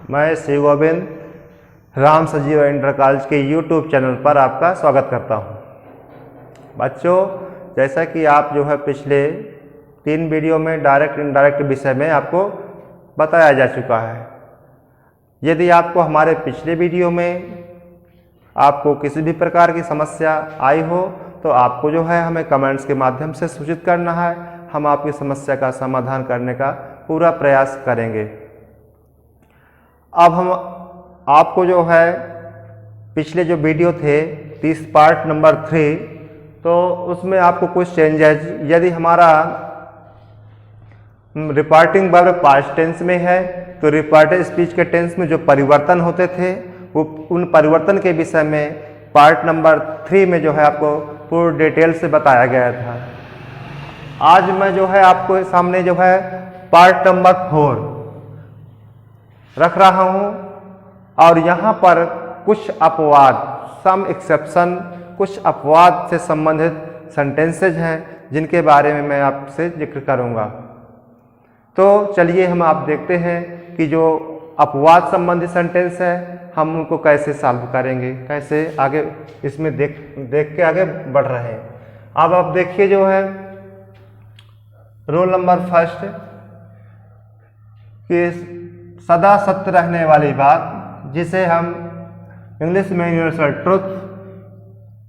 मैं शिव गोविंद राम सजीव inter college के यूट्यूब चैनल पर आपका स्वागत करता हूं। बच्चों, जैसा कि आप पिछले 3 वीडियो में डायरेक्ट इनडायरेक्ट विषय में आपको बताया जा चुका है। यदि आपको हमारे पिछले वीडियो में आपको किसी भी प्रकार की समस्या आई हो तो आपको हमें कमेंट्स के माध्यम से सूचित करना है। हम आपकी समस्या का समाधान करने का पूरा प्रयास करेंगे। अब हम आपको पिछले जो वीडियो थे 30 पार्ट नंबर 3, तो उसमें आपको कुछ चेंजेज, यदि हमारा रिपोर्टिंग वर्ब पास्ट टेंस में है तो रिपोर्टेड स्पीच के टेंस में जो परिवर्तन होते थे वो उन परिवर्तन के विषय में पार्ट नंबर 3 में आपको पूर्ण डिटेल से बताया गया था। आज मैं आपको सामने पार्ट नंबर 4 रख रहा हूं और यहाँ पर कुछ अपवाद, सम एक्सेप्शन, कुछ अपवाद से संबंधित सेंटेंसेज हैं जिनके बारे में मैं आपसे जिक्र करूँगा। तो चलिए हम आप देखते हैं कि जो अपवाद संबंधित सेंटेंस है हम उनको कैसे सॉल्व करेंगे, कैसे आगे इसमें देख के आगे बढ़ रहे हैं। अब आप देखिए रूल नंबर 1 कि सदा सत्य रहने वाली बात, जिसे हम इंग्लिश में यूनिवर्सल ट्रुथ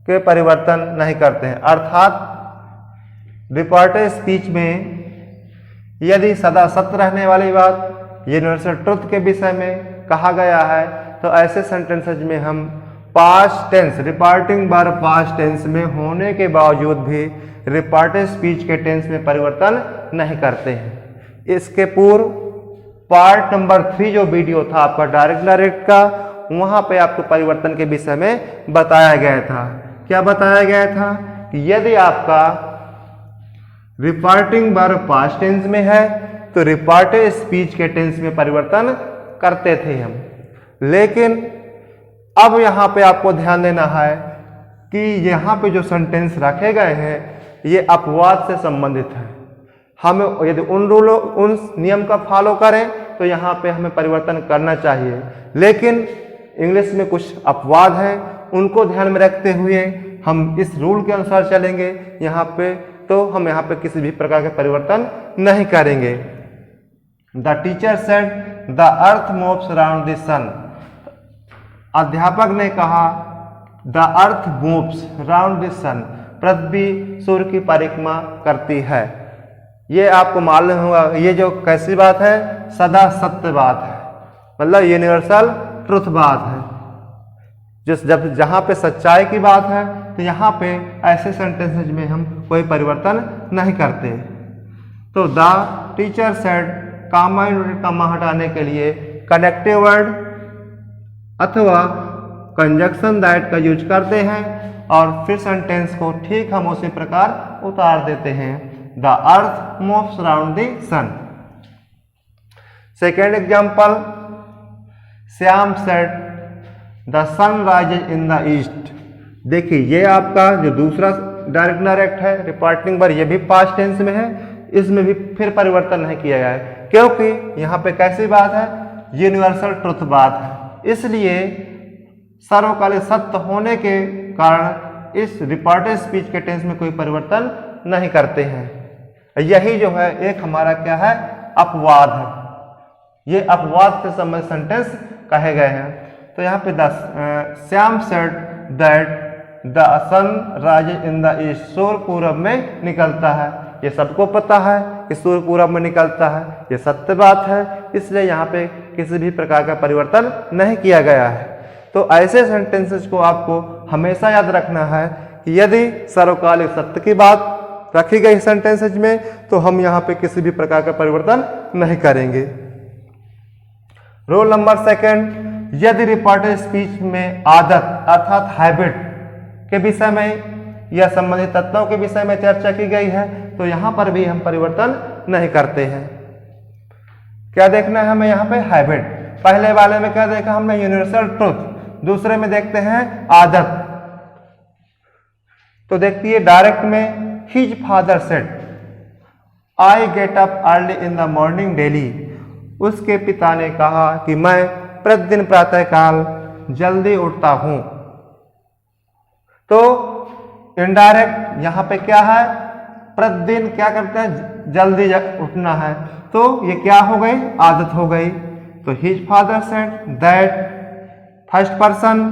के परिवर्तन नहीं करते हैं। अर्थात रिपोर्टेड स्पीच में यदि सदा सत्य रहने वाली बात यूनिवर्सल ट्रुथ के विषय में कहा गया है तो ऐसे सेंटेंसेज में हम past tense, reporting verb past tense में होने के बावजूद भी रिपोर्टेड स्पीच के टेंस में परिवर्तन नहीं करते हैं। इसके पूर्व पार्ट नंबर 3 जो वीडियो था आपका डायरेक्ट का, वहां पे आपको परिवर्तन के विषय में बताया गया था। क्या बताया गया था कि यदि आपका रिपोर्टिंग वर्ब पास्ट टेंस में है तो रिपोर्टेड स्पीच के टेंस में परिवर्तन करते थे हम। लेकिन अब यहाँ पे आपको ध्यान देना है कि यहाँ पे जो सेंटेंस रखे गए हैं ये अपवाद से संबंधित है। हम यदि उन नियम का फॉलो करें तो यहाँ पे हमें परिवर्तन करना चाहिए। लेकिन इंग्लिश में कुछ अपवाद हैं, उनको ध्यान में रखते हुए हम इस रूल के अनुसार चलेंगे यहाँ पे, तो हम यहाँ पे किसी भी प्रकार के परिवर्तन नहीं करेंगे। The teacher said the earth moves around the sun. अध्यापक ने कहा the earth moves around the sun, पृथ्वी सूर्य की परिक्रमा करती है। ये आपको मालूम होगा, ये जो कैसी बात है, सदा सत्य बात है, मतलब यूनिवर्सल ट्रुथ बात है। जहाँ पे सच्चाई की बात है तो यहाँ पे ऐसे सेंटेंसेज में हम कोई परिवर्तन नहीं करते। तो द टीचर सेड, कामा हटाने के लिए कनेक्टिव वर्ड अथवा कंजक्शन दैट का यूज करते हैं और फिर सेंटेंस को ठीक हम उसी प्रकार उतार देते हैं। The earth moves around the sun. Second example, Shyam said the sun rises in the east. देखिए ये आपका जो दूसरा डायरेक्ट है रिपोर्टिंग वर्ब, ये भी पास्ट टेंस में है, इसमें भी फिर परिवर्तन नहीं किया गया है क्योंकि यहाँ पे कैसी बात है, यूनिवर्सल ट्रुथ बात है। इसलिए सर्वकालिक सत्य होने के कारण इस रिपोर्टेड स्पीच के टेंस में कोई परिवर्तन नहीं करते हैं। यही एक हमारा क्या है, अपवाद है। ये अपवाद से संबंधित सेंटेंस कहे गए हैं। तो यहाँ पे Shyam said that the sun rises in the east, सूर्य पूरब में निकलता है। ये सबको पता है कि सूर्य पूरब में निकलता है, ये सत्य बात है, इसलिए यहाँ पे किसी भी प्रकार का परिवर्तन नहीं किया गया है। तो ऐसे सेंटेंसेस को आपको हमेशा याद रखना है कि यदि सर्वकालिक सत्य की बात रखी गई सेंटेंसेज में तो हम यहाँ पे किसी भी प्रकार का परिवर्तन नहीं करेंगे। रूल नंबर 2, यदि रिपोर्टेड स्पीच में आदत अर्थात हैबिट के विषय में या संबंधित तत्वों के विषय में चर्चा की गई है तो यहाँ पर भी हम परिवर्तन नहीं करते हैं। क्या देखना है हमें यहाँ पे, हैबिट। पहले वाले में क्या देखा हमने, यूनिवर्सल ट्रुथ। दूसरे में देखते हैं आदत। तो देखती है डायरेक्ट में, his father said I get up early in the morning daily. उसके पिता ने कहा कि मैं प्रतिदिन प्रातःकाल जल्दी उठता हूं। तो इनडायरेक्ट यहाँ पे क्या है, प्रतिदिन क्या करते हैं, जल्दी उठना है। तो ये क्या हो गई, आदत हो गई। तो his father said that, first person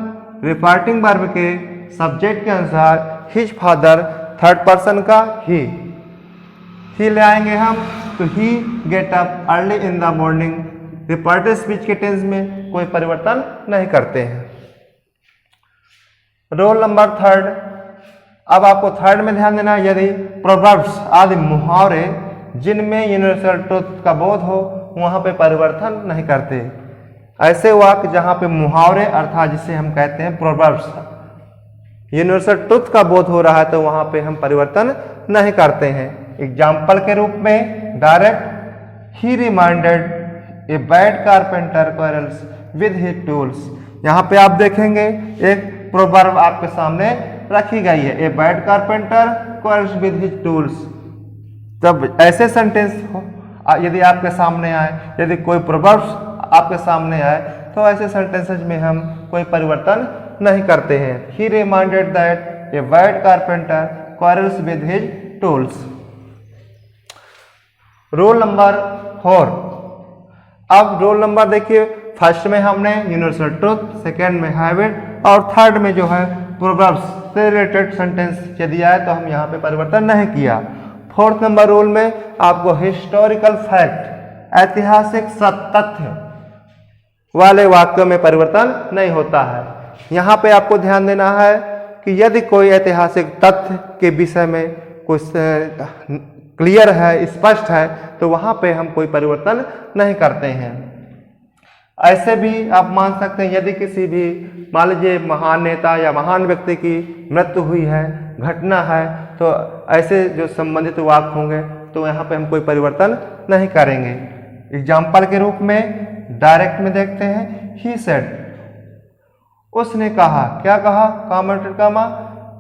reporting verb के सब्जेक्ट के अनुसार हिज फादर, थर्ड पर्सन का ही ले आएंगे हम। तो he get up early in the morning, reported speech के टेंस में कोई परिवर्तन नहीं करते हैं। रोल नंबर थर्ड, अब आपको थर्ड में ध्यान देना है। यदि प्रोवर्ब्स आदि मुहावरे जिनमें यूनिवर्सल ट्रुथ का बोध हो वहां पे परिवर्तन नहीं करते। ऐसे वाक्य जहां पे मुहावरे अर्थात जिसे हम कहते हैं प्रोवर्ब्स, यूनिवर्सल ट्रुथ का बोध हो रहा है तो वहां पे हम परिवर्तन नहीं करते हैं। एग्जाम्पल के रूप में direct, he reminded A bad carpenter quarrels with his tools. यहाँ पे आप देखेंगे एक प्रोवर्ब आपके सामने रखी गई है, ए bad carpenter quarrels with his tools. तब ऐसे सेंटेंस यदि आपके सामने आए, यदि कोई प्रोवर्ब्स आपके सामने आए तो ऐसे सेंटेंसेस में हम कोई परिवर्तन नहीं करते हैं। He reminded that a bad carpenter quarrels with his tools. Roll number 4, अब रोल नंबर देखिए, फर्स्ट में हमने यूनिवर्सल ट्रुथ, सेकेंड में हैबिट और थर्ड में जो है प्रोवर्ब्स से रिलेटेड सेंटेंस यदि आए तो हम यहाँ पे परिवर्तन नहीं किया। फोर्थ नंबर रूल में आपको हिस्टोरिकल फैक्ट, ऐतिहासिक तथ्य वाले वाक्यों में परिवर्तन नहीं होता है। यहाँ पे आपको ध्यान देना है कि यदि कोई ऐतिहासिक तथ्य के विषय में कुछ क्लियर है, स्पष्ट है, तो वहाँ पे हम कोई परिवर्तन नहीं करते हैं। ऐसे भी आप मान सकते हैं यदि किसी भी मान लीजिए महान नेता या महान व्यक्ति की मृत्यु हुई है, घटना है, तो ऐसे जो संबंधित वाक्य होंगे तो यहाँ पे हम कोई परिवर्तन नहीं करेंगे। एग्जाम्पल के रूप में डायरेक्ट में देखते हैं, ही सेड, उसने कहा, क्या कहा, commented comma,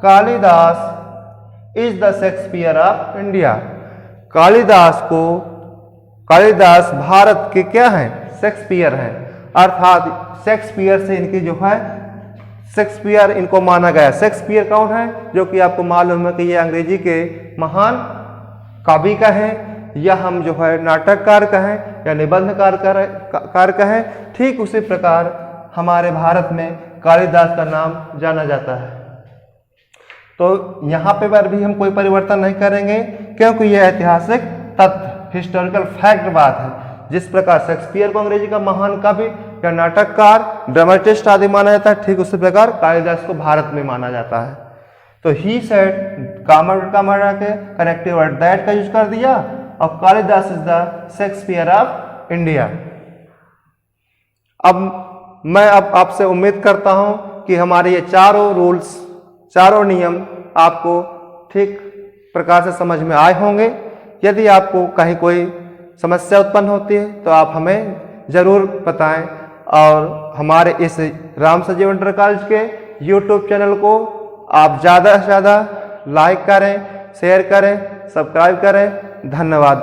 Kalidas is the Shakespeare of India. Kalidas Bharat के क्या हैं, शेक्सपियर हैं। अर्थात शेक्सपियर से इनकी जो है, शेक्सपियर इनको माना गया। शेक्सपियर कौन है, जो कि आपको मालूम है कि ये अंग्रेजी के महान कवि का है, या हम जो है नाटककार कहें या निबंधकार कहें। ठीक उसी प्रकार हमारे भारत में कालिदास का नाम जाना जाता है। तो यहाँ पे पर भी हम कोई परिवर्तन नहीं करेंगे क्योंकि यह ऐतिहासिक तथ्य, हिस्टोरिकल फैक्ट बात है। जिस प्रकार शेक्सपियर को अंग्रेजी का महान कवि या नाटककार, ड्रामेटिस्ट आदि माना जाता है, ठीक उसी प्रकार कालिदास को भारत में माना जाता है। तो ही सेड, कामा के कनेक्टिव वर्ड दैट का यूज कर दिया और Kalidas is the Shakespeare of India. अब मैं आपसे उम्मीद करता हूं कि हमारे ये चारों रूल्स, चारों नियम आपको ठीक प्रकार से समझ में आए होंगे। यदि आपको कहीं कोई समस्या उत्पन्न होती है तो आप हमें जरूर बताएं और हमारे इस राम संजीव इंटर कॉलेज के YouTube चैनल को आप ज़्यादा से ज़्यादा लाइक करें, शेयर करें, सब्सक्राइब करें। धन्यवाद।